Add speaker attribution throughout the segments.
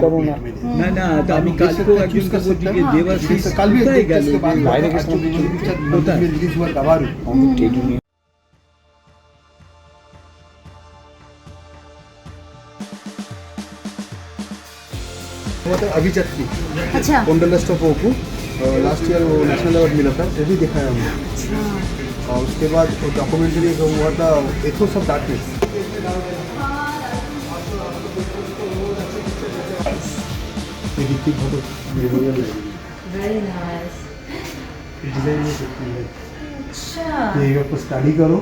Speaker 1: পাবো না।
Speaker 2: না না, তো আমি কালকেও একজনকে বলছি যে দেবাশিস কোথায় গেল,
Speaker 1: বাইরে গেছে
Speaker 2: কোথায়
Speaker 1: अभी जाती
Speaker 3: अच्छा
Speaker 1: WanderLust ऑफ ओपू लास्ट ईयर वो नेशनल अवार्ड मिला था, वो भी देखा है हमने। और उसके बाद वो डॉक्यूमेंट्री हुआ था Athos of darkness.
Speaker 3: Very nice.
Speaker 1: Design में सकती है,
Speaker 3: अच्छा
Speaker 1: ये आपको स्टडी करो,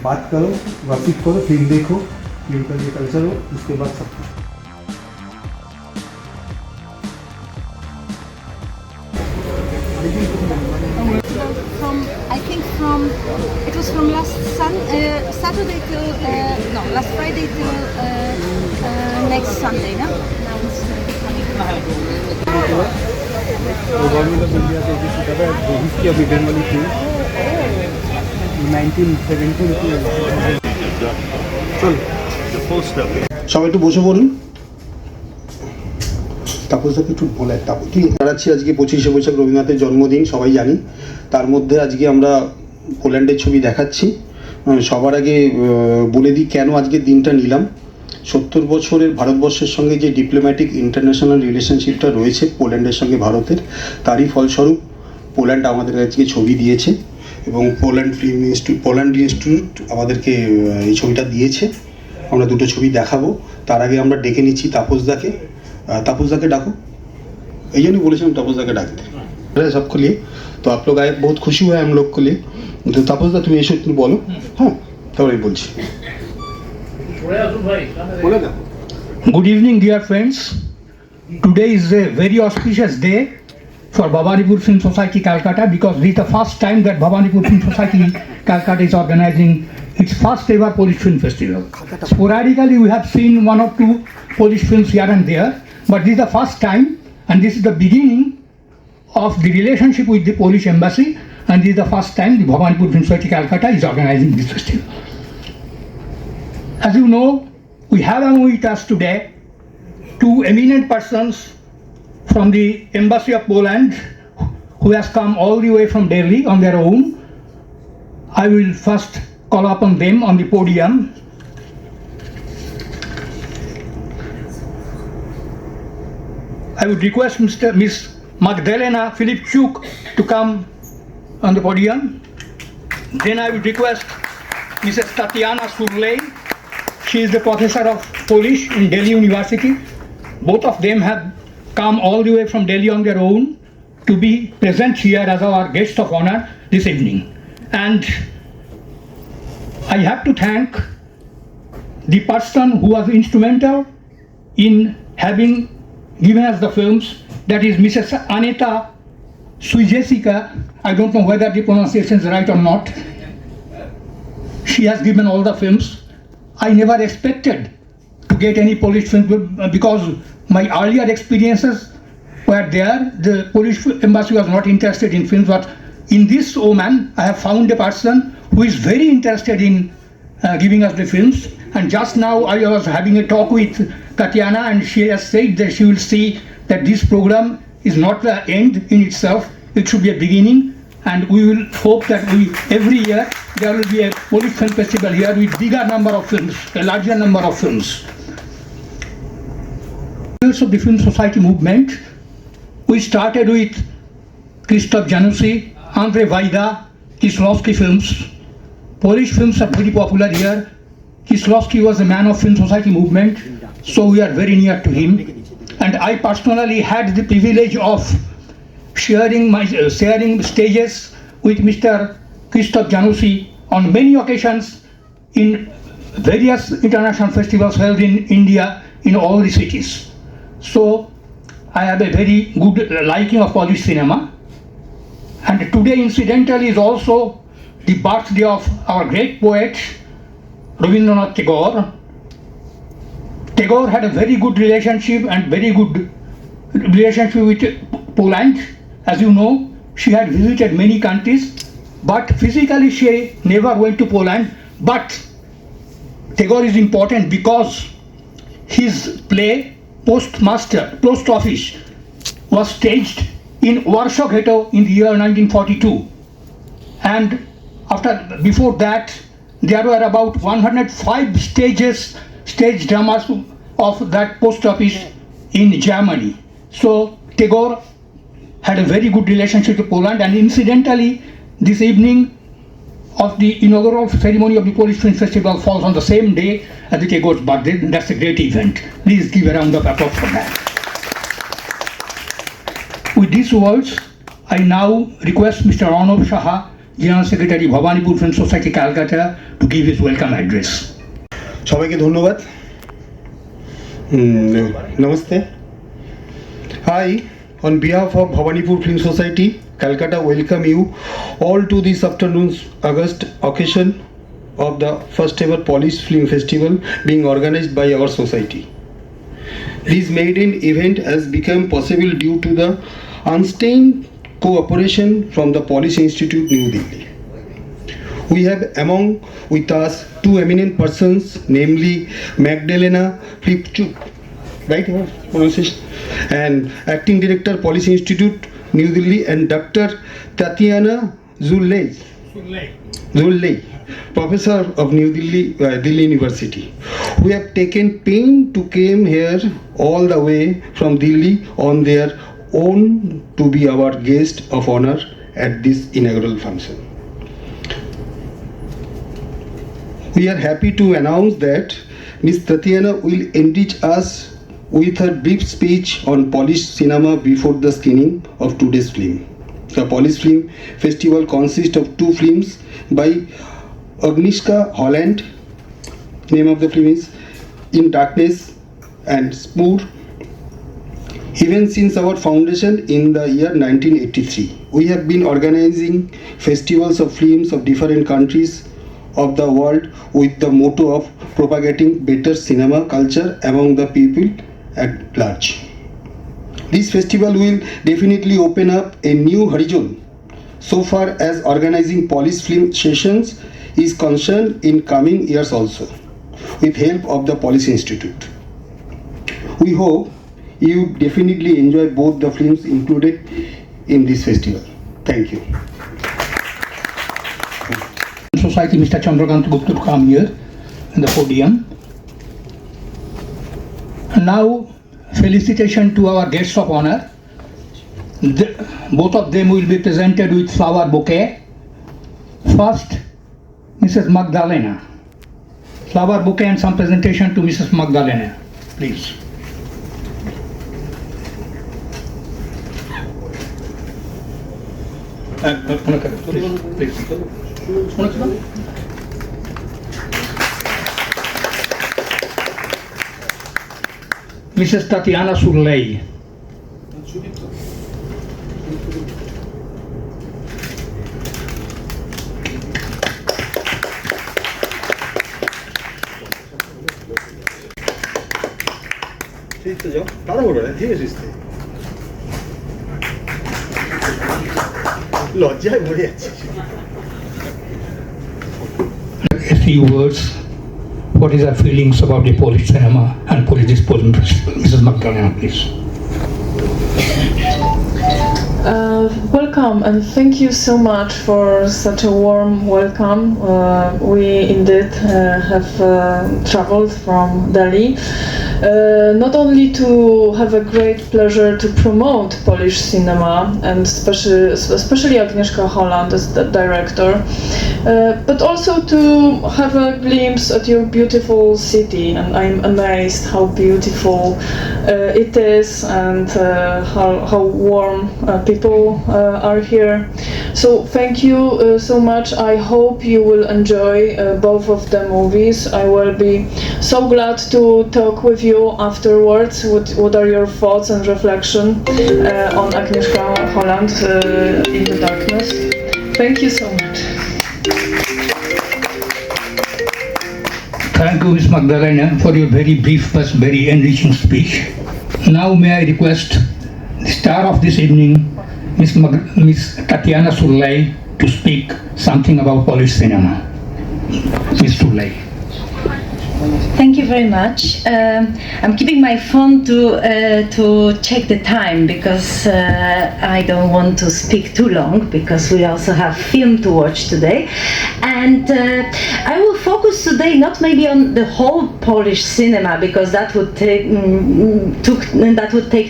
Speaker 1: बात करो, वर्कशिप करो, फिल्म देखो, फिल्म का ये कल्चर हो, उसके बाद सब कुछ।
Speaker 3: from I think from it was from last Saturday till no last Friday till next Sunday, no? Now it's coming.
Speaker 1: Government of India के किसी तरह हिस्ट्री ऑफ इंडियन वाली थी 1917 चल সবাই একটু বসে পড়ুন। তাপসদাকে একটু বলে তুই দাঁড়াচ্ছি আজকে 25শে বৈশাখ রবীন্দ্রনাথের জন্মদিন, সবাই জানি। তার মধ্যে আজকে আমরা পোল্যান্ডের ছবি দেখাচ্ছি। সবার আগে বলে দিই কেন আজকের দিনটা নিলাম। 70 বছরের ভারতবর্ষের সঙ্গে যে ডিপ্লোম্যাটিক ইন্টারন্যাশনাল রিলেশনশিপটা রয়েছে পোল্যান্ডের সঙ্গে ভারতের, তারই ফলস্বরূপ পোল্যান্ড আমাদের আজকে ছবি দিয়েছে এবং পোল্যান্ড ইনস্টিটিউট আমাদেরকে এই ছবিটা দিয়েছে। আমরা দুটো ছবি দেখাবো। তার আগে আমরা ডেকে নিচ্ছি তাপসদাকে। तापसदा डाको, यही बोले तापसदा डाकते सबको लिए। तो आप लोग आए, बहुत खुशी हुआ है हम लोग को लिए। तो तापसदा तुम ऐसे तुम बोलो। हाँ तब बोल।
Speaker 4: Good evening, dear friends. Today is a very auspicious day for Bhabanipur Film Society Calcutta, because this is the first time that Bhabanipur Film Society Calcutta is organizing its first ever Polish Film Festival. Sporadically we have seen one or two Polish films here and there, but this is the first time, and this is the beginning of the relationship with the Polish embassy, and this is the first time the Bhabanipur Film Society Calcutta is organizing this festival. As you know, we have with us today two eminent persons from the embassy of Poland who has come all the way from Delhi on their own. I will first call upon them on the podium. I would request Miss Magdalena Filipchuk to come on the podium. Then I would request Mrs. Tatiana Surley. She is the professor of Polish in Delhi University. Both of them have come all the way from Delhi on their own to be present here as our guest of honor this evening. And I have to thank the person who was instrumental in having given us the films, that is Mrs. Aneta Suijesica. I don't know whether the pronunciation is right or not. She has given all the films. I never expected to get any Polish film because my earlier experiences were there. The Polish embassy was not interested in films, but in this woman I have found a person who is very interested in giving us the films. And just now I was having a talk with Tatiana, and she has said that she will see that this program is not the end in itself, it should be a beginning, and we will hope that every year there will be a Polish film festival here with bigger number of films, a larger number of films. Of the Film Society movement, we started with Krzysztof Janussi, Andrzej Wajda, Kieślowski films. Polish films are very popular here. Kieślowski was a man of Film Society movement, so we are very near to him. And I personally had the privilege of sharing stages with Mr. Krzysztof Janussi on many occasions in various international festivals held in India in all the cities. So I have a very good liking of Polish cinema. And today incidentally is also the birthday of our great poet Rabindranath Tagore. Tagore had a very good relationship with Poland. As you know, she had visited many countries, but physically she never went to Poland. But Tagore is important because his play post office was staged in Warsaw Ghetto in the year 1942. And before that, there were about 105 stage dramas of that post office in Germany. So Tagore had a very good relationship with Poland, and incidentally, this evening of the inaugural ceremony of the Polish Film Festival falls on the same day as the Tagore's birthday. That's a great event. Please give a round of applause for that. With these words, I now request Mr. Arnav Saha, General Secretary, Bhawanipur Film Society, Calcutta, to give his welcome address.
Speaker 1: সবাইকে ধন্যবাদ। Namaste. I, on behalf of Bhawanipur Film Society, Calcutta, welcome you all to this afternoon's August occasion of the first ever Polish Film Festival being organized by our society. This maiden event has become possible due to the unstained cooperation from the Polish Institute, New Delhi. We have with us two eminent persons, namely Magdalena Flipchuk, right? Pronunciation. And Acting Director, Polish Institute, New Delhi, and Dr. Tatiana Zuley, Professor of New Delhi, Delhi University, who have taken pain to come here all the way from Delhi on their own to be our guest of honor at this inaugural function. We are happy to announce that Ms. Tatiana will enrich us with her brief speech on Polish cinema before the screening of today's film. The Polish Film Festival consists of two films by Agnieszka Holland. Name of the film is In Darkness and Spur. Even since our foundation in the year 1983, we have been organizing festivals of films of different countries of the world with the motto of propagating better cinema culture among the people at large. This festival will definitely open up a new horizon so far as organizing Polish film sessions is concerned in coming years also, with help of the Polish Institute. We hope you definitely enjoy both the films included in this festival. Thank you.
Speaker 4: Society, Mr. Chandrakant Gupta, to come here in the podium. And now, felicitation to our guests of honor. Both of them will be presented with flower bouquet. First, Mrs. Magdalena. Flower bouquet and some presentation to Mrs. Magdalena, please. Please. Mrs. Tatiana Zuley.
Speaker 1: লজ্জায় মরে যাচ্ছে।
Speaker 4: A few words. What is our feelings about the Polish cinema and Polish Film Festival? Mrs. Magdalena, please.
Speaker 5: Welcome and thank you so much for such a warm welcome. We indeed have traveled from Delhi not only to have a great pleasure to promote Polish cinema and especially Agnieszka Holland as the director, but also to have a glimpse at your beautiful city, and I'm amazed how beautiful it is and how warm people are here. So thank you so much. I hope you will enjoy both of the movies. I will be so glad to talk with you afterwards. What are your thoughts and reflection on Agnieszka Holland in the Darkness? Thank you so much.
Speaker 4: Thank you, Ms. Magdalena, for your very brief but very enriching speech. Now may I request the star of this evening, Ms. Tatiana Zuley, to speak something about Polish cinema. Ms. Zuley.
Speaker 6: Thank you very much. I'm keeping my phone to check the time because I don't want to speak too long because we also have film to watch today. And I will focus today not maybe on the whole Polish cinema because that would take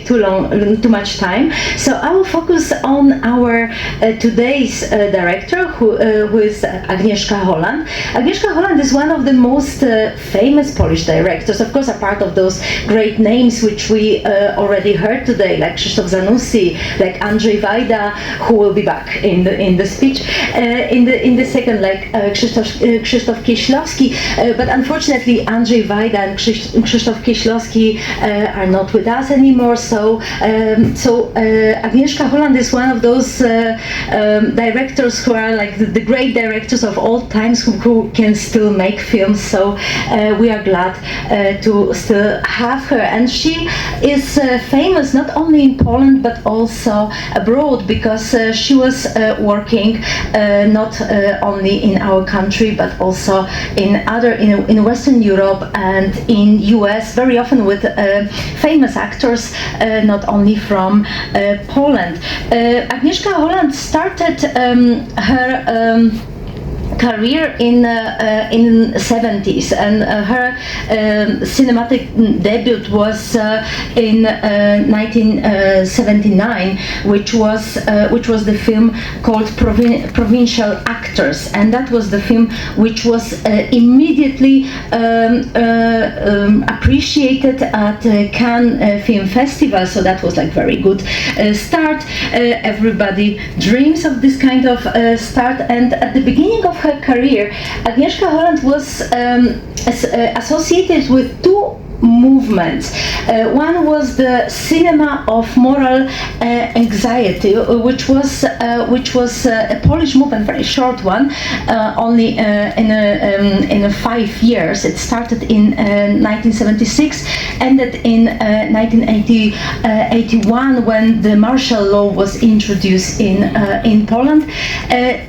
Speaker 6: too much time. So I will focus on our today's director, who is Agnieszka Holland. Agnieszka Holland is one of the most famous Polish directors, of course, a part of those great names which we already heard today, like Krzysztof Zanussi, like Andrzej Wajda, who will be back in the speech in the second, like Krzysztof Kieślowski. But unfortunately, Andrzej Wajda and Krzysztof Kieślowski are not with us anymore. So Agnieszka Holland is one of those directors who are like the great directors of all times who can still make films. So we are glad to still have her, and she is famous not only in Poland but also abroad because she was working not only in our country but also in Western Europe and in US, very often with famous actors not only from Poland. Agnieszka Holland started her career in 70s, and her cinematic debut was in 1979, which was the film called Provincial Actors, and that was the film which was immediately appreciated at Cannes Film Festival. So that was like very good start. Everybody dreams of this kind of start, and at the beginning of her career, Agnieszka Holland was associated with two movements. One was the cinema of moral anxiety, which was a Polish movement, very short one, only in 5 years. It started in 1976, ended in 1981 when the martial law was introduced in Poland.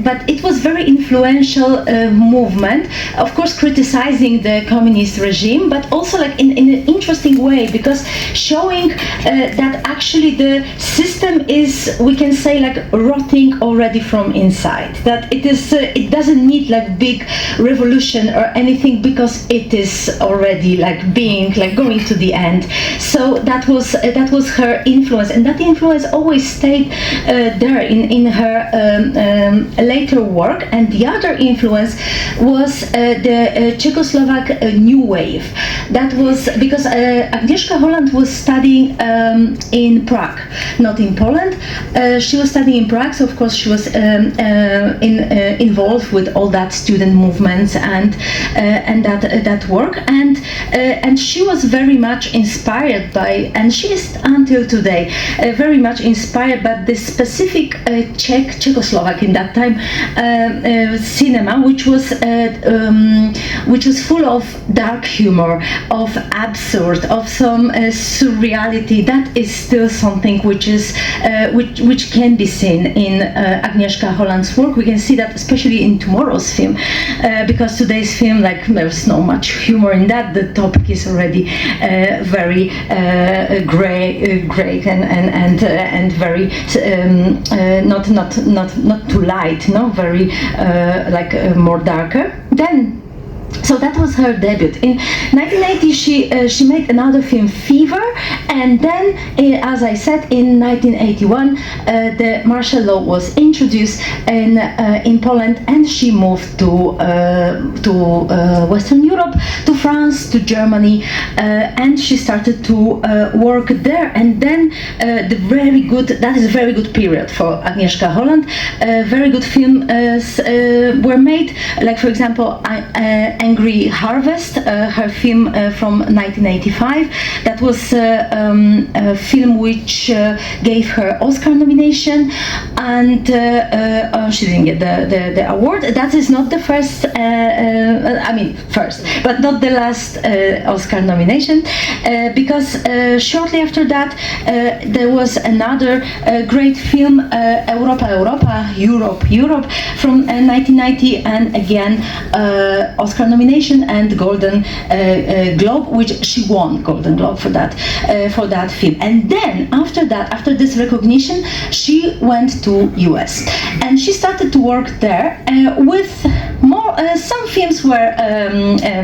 Speaker 6: But it was very influential movement, of course, criticizing the communist regime, but also like in an interesting way, because showing that actually the system is, we can say, like rotting already from inside, that it doesn't need like big revolution or anything because it is already like going to the end. So that was her influence, and that influence always stayed there in her later work. And the other influence was the Czechoslovak New Wave. That was because Agnieszka Holland was studying in Prague, not in Poland. She was studying in Prague, so of course she was involved with all that student movements and that work, and she was very much inspired by, and she is until today very much inspired by this specific Czechoslovak in that time cinema, which was full of dark humor, of absurd, of some surreality. That is still something which can be seen in Agnieszka Holland's work. We can see that especially in tomorrow's film, because today's film, like, there's no much humor in that. The topic is already very grey and very not too light, no, very more darker. Then. So that was her debut. In 1980, she made another film, Fever, and then, as I said, in 1981, the martial law was introduced in Poland, and she moved to Western Europe, to France, to Germany, and she started to work there. And then that is a very good period for Agnieszka Holland. Very good films were made, like for example, Angry Harvest, her film from 1985. That was film which gave her Oscar nomination, and she didn't get the award. That is not the first, first, but not the last Oscar nomination, because shortly after that there was another great film, Europe from 1990, and again Oscar nomination and Golden Globe, which she won Golden Globe for that film. And then after that, after this recognition, she went to US and she started to work there with more. Some films were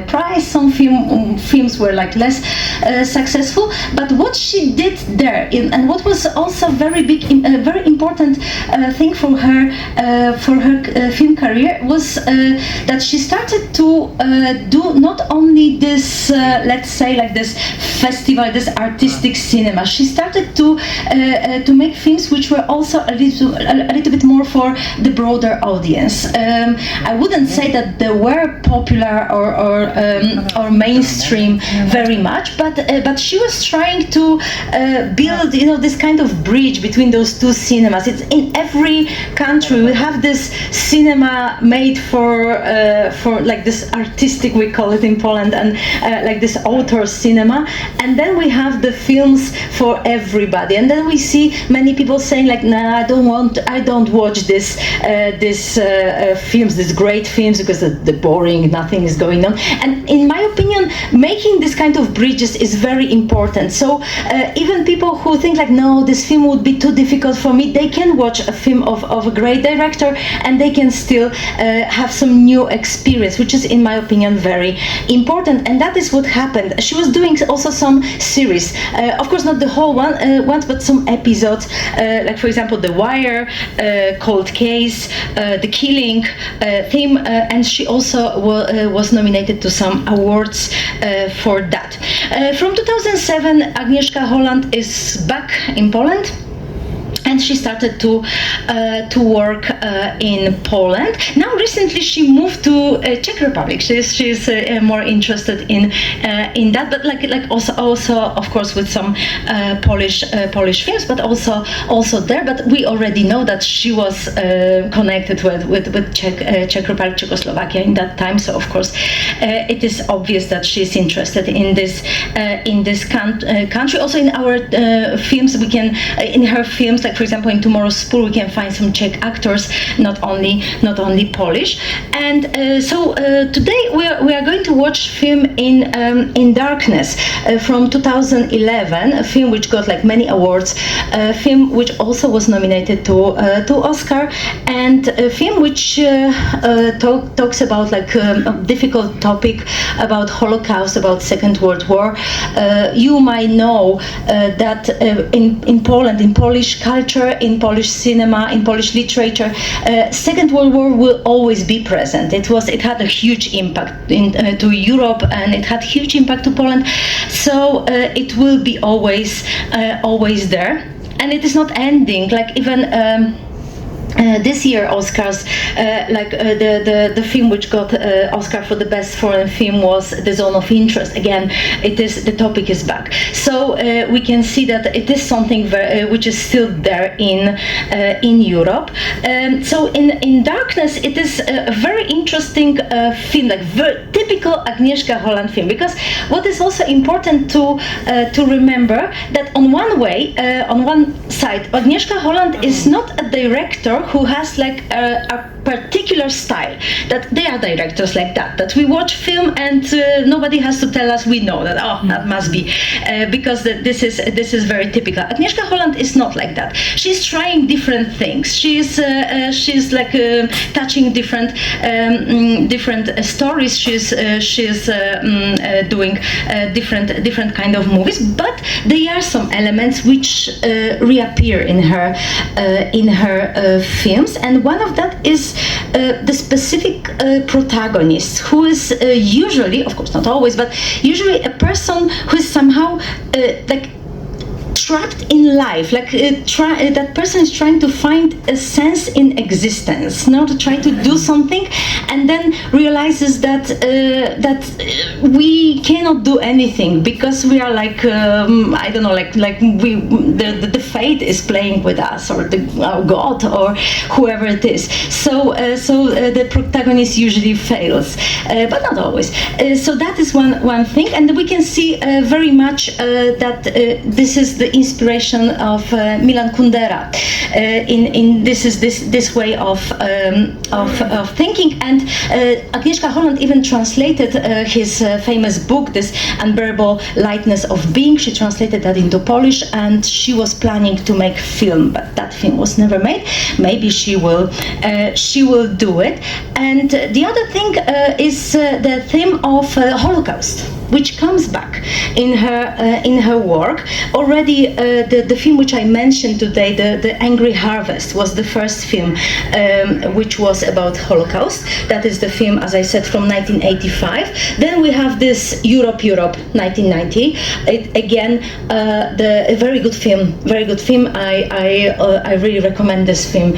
Speaker 6: prized, some films were like less successful. But what she did there, and what was also very big, very important thing for her film career, was that she started to do not only this, let's say, like this festival, this artistic cinema. She started to make films which were also a little bit more for the broader audience. I wouldn't say that they were popular or mainstream very much, but she was trying to build, this kind of bridge between those two cinemas. It's in every country we have this cinema made for like this artistic, we call it in Poland, and like this author cinema, and then we have the films for everybody. And then we see many people saying like, nah, I don't watch these films, these great films, because they're boring, nothing is going on. And in my opinion, making this kind of bridges is very important. So even people who think like, no, this film would be too difficult for me, they can watch a film of a great director and they can still have some new experience, which is, in my opinion, very important. And that is what happened. She was doing also some series, of course not the whole ones, but some episodes, like for example The Wire, Cold Case, The Killing theme, and she also was nominated to some awards for that. From 2007, Agnieszka Holland is back in Poland, and she started to work in Poland. Now recently she moved to Czech Republic. She's more interested in that, but like also of course with some Polish films, but also there. But we already know that she was connected with Czech Republic, Czechoslovakia in that time. So of course it is obvious that she's interested in this country. Also in our films, we can in her films, like for example in Tomorrow's Spool, we can find some Czech actors, not only Polish. And so today we are going to watch film in Darkness from 2011, a film which got like many awards, a film which also was nominated to Oscar, and a film which talks about like a difficult topic about Holocaust, about Second World War. You might know that in Poland, in Polish culture, in Polish cinema, in Polish literature, Second World War will always be present. It had a huge impact to Europe, and it had huge impact to Poland. So it will be always there, and it is not ending. Like even. This year Oscars, the film which got Oscar for the best foreign film was The Zone of Interest. Again, the topic is back. So we can see that it is something which is still there in Europe. So in Darkness, it is a very interesting film, like very typical Agnieszka Holland film. Because what is also important to remember that on one side, Agnieszka Holland is not a director who has like a particular style, that they are directors like that we watch film and nobody has to tell us, we know that, oh, that must be because this is very typical. Agnieszka Holland is not like that. She's trying different things. She's like touching different stories. She's doing different kind of movies, but there are some elements which reappear in her films, and one of that is the specific protagonist, who is usually, of course not always, but usually a person who is somehow like trapped in life, like that person is trying to find a sense in existence, not to try to do something, and then realizes that we cannot do anything because we are like I don't know, like the fate is playing with us, or our God, or whoever it is. So the protagonist usually fails, but not always. So that is one thing, and we can see very much that this is the inspiration of Milan Kundera in this way of thinking. And Agnieszka Holland even translated his famous book, this Unbearable Lightness of Being. She translated that into Polish, and she was planning to make film, but that film was never made. Maybe she will do it. And the other thing is the theme of Holocaust, which comes back in her work. Already the film which I mentioned today, the Angry Harvest, was the first film which was about Holocaust. That is the film, as I said, from 1985. Then we have this Europe 1990. Again, a very good film. I really recommend this film.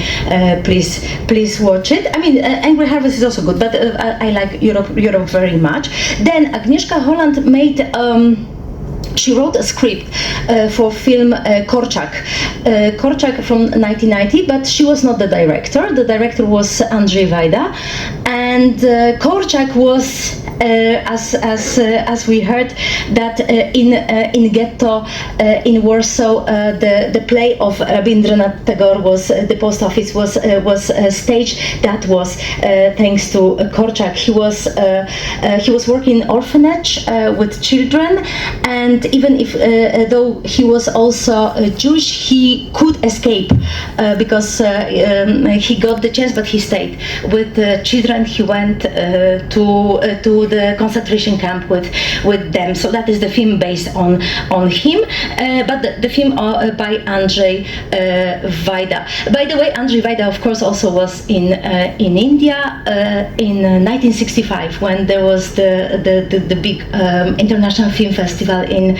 Speaker 6: Please watch it. I mean, Angry Harvest is also good, but I like Europe very much. Then Agnieszka Holland made. She wrote a script for film Korczak from 1990, but she was not the director. The director was Andrzej Wajda, and Korczak was, as we heard, that in ghetto in Warsaw, the play of Rabindranath Tagore was the post office was staged. That was thanks to Korczak. He was working in orphanage with children, and even if though he was also Jewish, he could escape because he got the chance, but he stayed with the children. He went to the concentration camp with them. So that is the film based on him, but the film by Andrzej Wajda. By the way, Andrzej Wajda, of course, also was in India in 1965 when there was the big international film festival in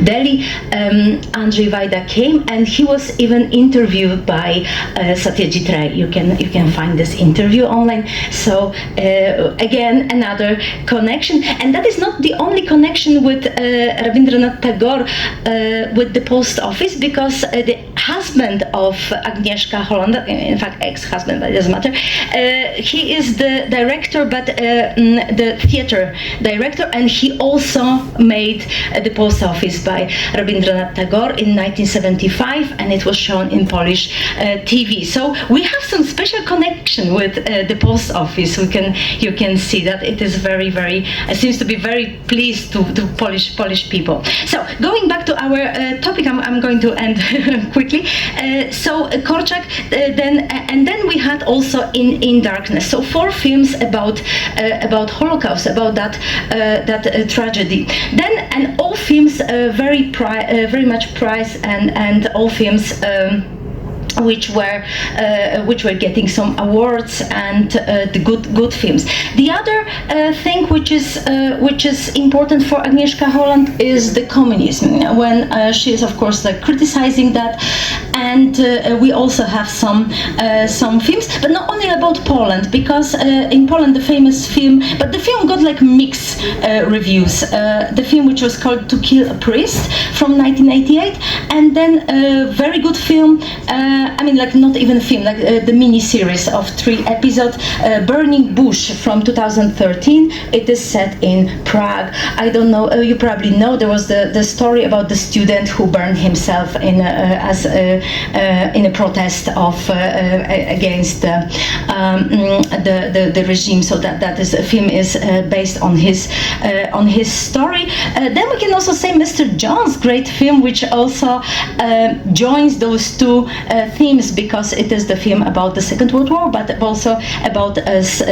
Speaker 6: Delhi. Andrzej Wajda came, and he was even interviewed by Satyajit Ray. You can find this interview online. So again, another connection, and that is not the only connection with Rabindranath Tagore with the post office, because the husband of Agnieszka Holland, in fact ex-husband, but it doesn't matter, he is the director, but the theater director, and he also made the post office by Rabindranath Tagore in 1975, and it was shown in Polish TV. So we have some special connection with the post office. You can see that it is very seems to be very pleased to Polish people. So going back to our topic, I'm going to end quickly. So Korczak, then we had also in Darkness. So 4 films about Holocaust, about that tragedy. Then, and all films very much prized, and all films which were getting some awards, and the good films. The other thing which is important for Agnieszka Holland is the communism, when she is of course criticizing that, and we also have some films, but not only about Poland, because in Poland the famous film, but the film got mixed reviews. The film which was called To Kill a Priest from 1988, and then a very good film. Not even a film, the mini-series of 3 episodes, Burning Bush from 2013. It is set in Prague. I don't know, you probably know, there was the story about the student who burned himself in a protest against the regime. So that is a film is based on his story. Then we can also say Mr. Jones, great film, which also joins those 2 themes, because it is the film about the Second World War, but also about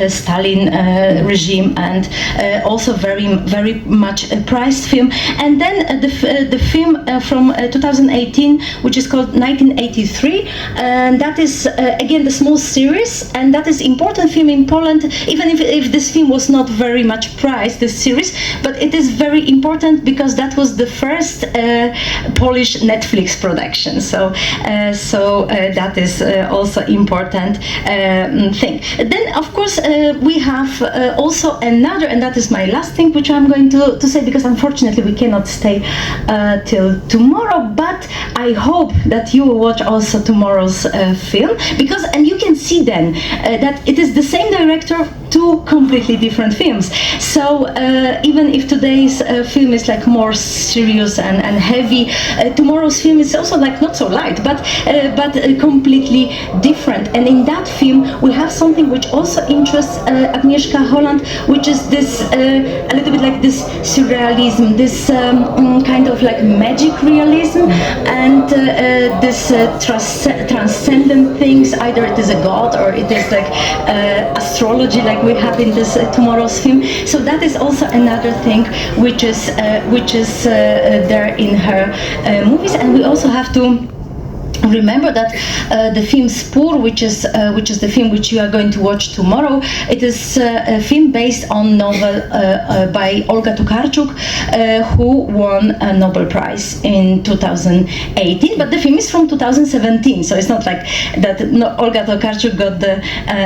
Speaker 6: Stalin regime, and also very much a prized film. And then the film from 2018, which is called Night 1983, and that is again the small series, and that is important film in Poland, even if this film was not very much prized, this series, but it is very important because that was the first Polish Netflix production, so that is also important thing. Then of course we have also another, and that is my last thing which I'm going to say, because unfortunately we cannot stay till tomorrow, but I hope that you will watch also tomorrow's film, because and you can see then that it is the same director, two completely different films. So even if today's film is like more serious and heavy, tomorrow's film is also like not so light, but completely different. And in that film we have something which also interests Agnieszka Holland, which is this a little bit like this surrealism, this kind of like magic realism, and this transcendent things. Either it is a god or it is like astrology, like we have in this tomorrow's film. So that is also another thing which is there in her movies. And we also have to remember that the film Spór, which is the film which you are going to watch tomorrow, it is a film based on novel by Olga Tokarczuk, who won a Nobel Prize in 2018, but the film is from 2017, so it's not like that Olga Tokarczuk got the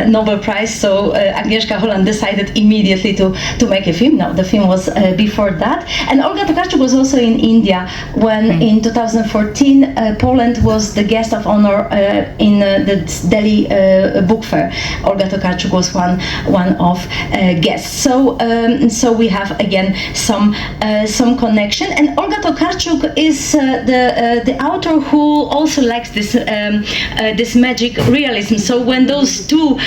Speaker 6: Nobel Prize, so Agnieszka Holland decided immediately to make a film. No, the film was before that. And Olga Tokarczuk was also in India when in 2014 Poland was the guest of honor in the Delhi book fair. Olga Tokarczuk was one of guests. So we have again some connection. And Olga Tokarczuk is the author who also likes this magic realism. So when those two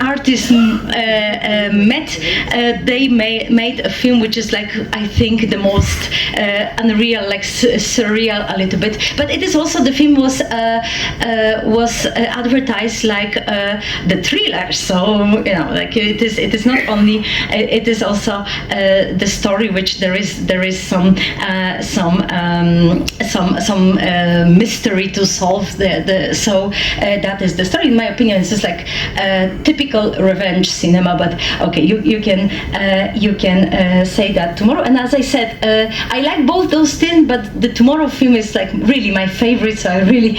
Speaker 6: artists met, they made a film which is like, I think, the most unreal, like surreal a little bit. But it is also, the film was advertised like the thriller. So you know, like it is not only, it is also the story which there is some mystery to solve. So that is the story. In my opinion, it's just like typical revenge cinema. But okay, you can say that tomorrow. And as I said, I like both those things, but the tomorrow film is like really my favorite. So I really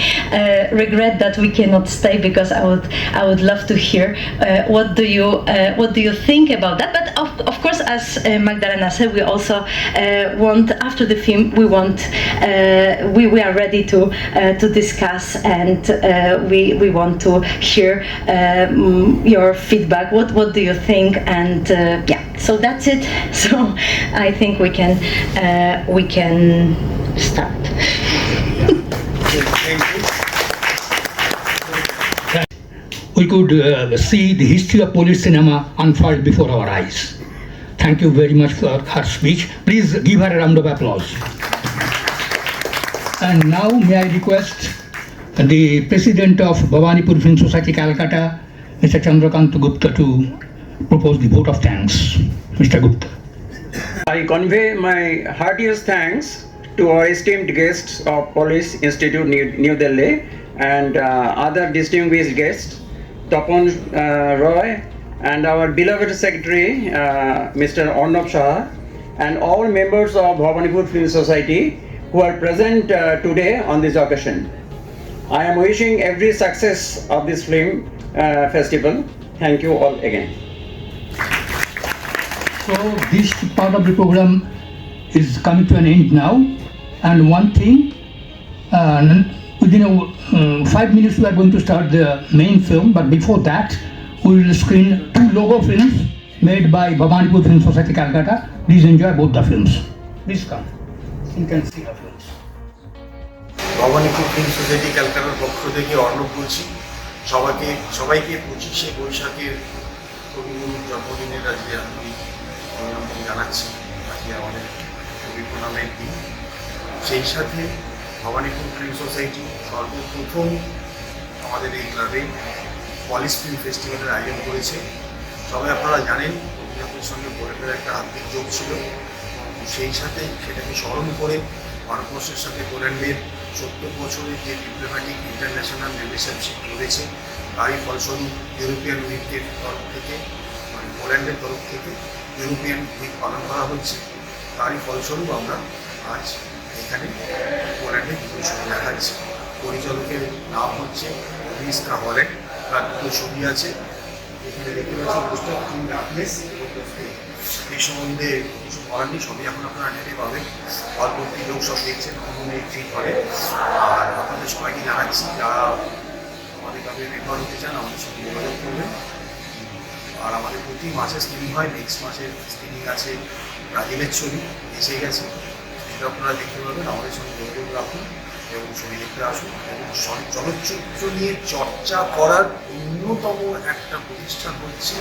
Speaker 6: regret that we cannot stay, because I would love to hear what do you think about that. But of course, as Magdalena said, we also want, after the film, we are ready to discuss, and we want to hear your feedback. What do you think? And yeah, so that's it. So I think we can start.
Speaker 4: We could see the history of Polish cinema unfold before our eyes. Thank you very much for her speech. Please give her a round of applause. And now may I request the President of Bhawanipur Film Society, Calcutta, Mr. Chandrakant Gupta, to propose the vote of thanks. Mr. Gupta.
Speaker 7: I convey my heartiest thanks to our esteemed guests of Police Institute, New Delhi, and other distinguished guests, Tapan Roy, and our beloved Secretary, Mr. Arnab Shah, and all members of Bhawanipur Film Society who are present today on this occasion. I am wishing every success of this film festival. Thank you all again.
Speaker 4: So this part of the program is coming to an end now, and one thing, within 5 minutes we are going to start the main film, but before that we will screen 2 logo films made by Bhawanipur Film Society, Calcutta. Please enjoy both the films. Please come. You can see the films.
Speaker 8: Bhowanipore film society ক্যালকাটার পক্ষ থেকে অর্ণব বলছি। সবাইকে 25শে বৈশাখের কবিগুরুর জন্মদিনের আজকে আমি অভিনন্দন জানাচ্ছি। আজকে আমাদের কবি প্রণামের দিন। সেই সাথে ভবানীপুর ফিল্ম সোসাইটি সর্বপ্রথম আমাদের এই ক্লাবে পলিশ ফিল্ম ফেস্টিভ্যালের আয়োজন করেছে। সবাই আপনারা জানেন অভিনয়ের সঙ্গে পোল্যান্ডের একটা আত্মিক যোগ ছিল, সেই সাথে সেটাকে স্মরণ করে ভারতবর্ষের সাথে পোল্যান্ডের 70 বছরের যে ডিপ্লোম্যাটিক ইন্টারন্যাশনাল রিলেশনশিপ রয়েছে তারই ফলস্বরূপ ইউরোপিয়ান উইকের তরফ থেকে মানে পোল্যান্ডের তরফ থেকে ইউরোপিয়ান উইক পালন করা হচ্ছে। তারই ফলস্বরূপ আমরা আজ এখানে পোল্যান্ডে দুটো ছবি দেখাচ্ছি। পরিচালকের নাম হচ্ছে মিস্টার হল্যান্ড, তার দুটো ছবি আছে এখানে দেখতে পাচ্ছি, পোস্টার টু ডার্কনেস এবং এই সম্বন্ধে কিছু বলার নেই, সবই এখন আপনারা নেটে পাবেন। পরবর্তী লোক সব দেখছেন অন্য একটি ঘরে। আর আপনাদের সবাইকে জানাচ্ছি যারা আমাদের কাছে মেম্বার হতে চান আমাদের সঙ্গে যোগাযোগ করবেন। আর আমাদের প্রতি মাসে স্ক্রিনিং হয়, নেক্সট মাসে স্ক্রিনিং আছে ব্রাজিলের ছবি এসে গেছে, এটা আপনারা দেখতে পাবেন। আমাদের সঙ্গে যোগাযোগ রাখুন এবং ছবি দেখতে আসুন। এবং চলচ্চিত্র নিয়ে চর্চা করার অন্যতম একটা প্রতিষ্ঠান হচ্ছে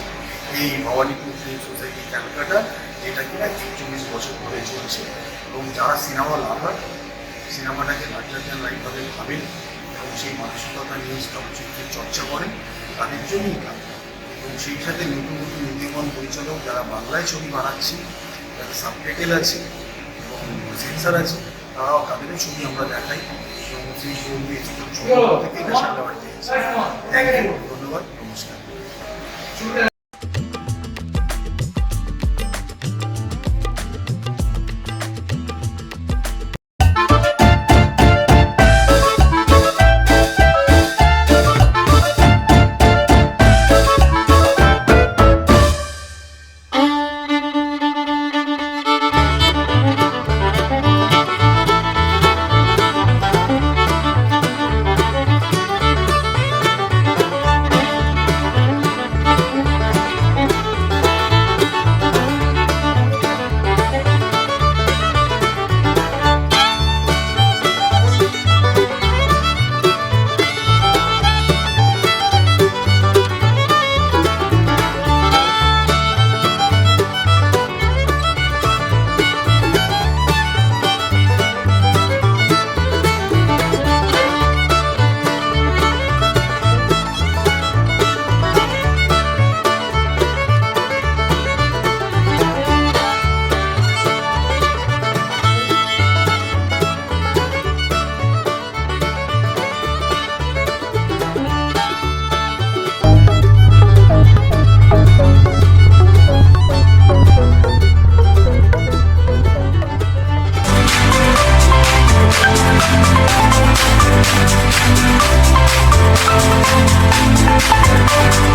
Speaker 8: এই ভবানীপুর ফিল্ম সোসাইটি ক্যালকাটা, যেটা কিনা 41 বছর ধরে চলছে। এবং যারা সিনেমা লাভার, সিনেমাটাকে লার্জার দ্যান লাইফভাবে ভাবেন এবং সেই মানসিকতা নিয়ে চলচ্চিত্রের চর্চা করেন, তাদের জন্যই কাজ। এবং সেই সাথে নতুন নতুন উদীয়মান পরিচালক যারা বাংলায় ছবি বানাচ্ছি, যাদের সাবটাইটেল আছে এবং সেন্সার আছে, তারাও তাদেরও ছবি আমরা দেখাই এবং সেই ছবি থেকে এটা সামনে পেয়েছি। থ্যাংক ইউ, ধন্যবাদ, নমস্কার।
Speaker 9: We'll be right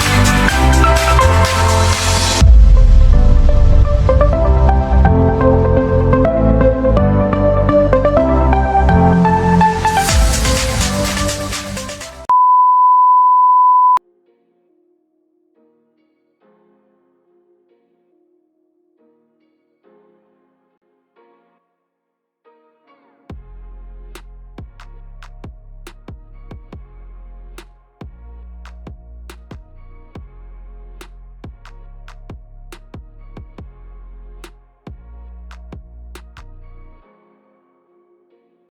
Speaker 9: back.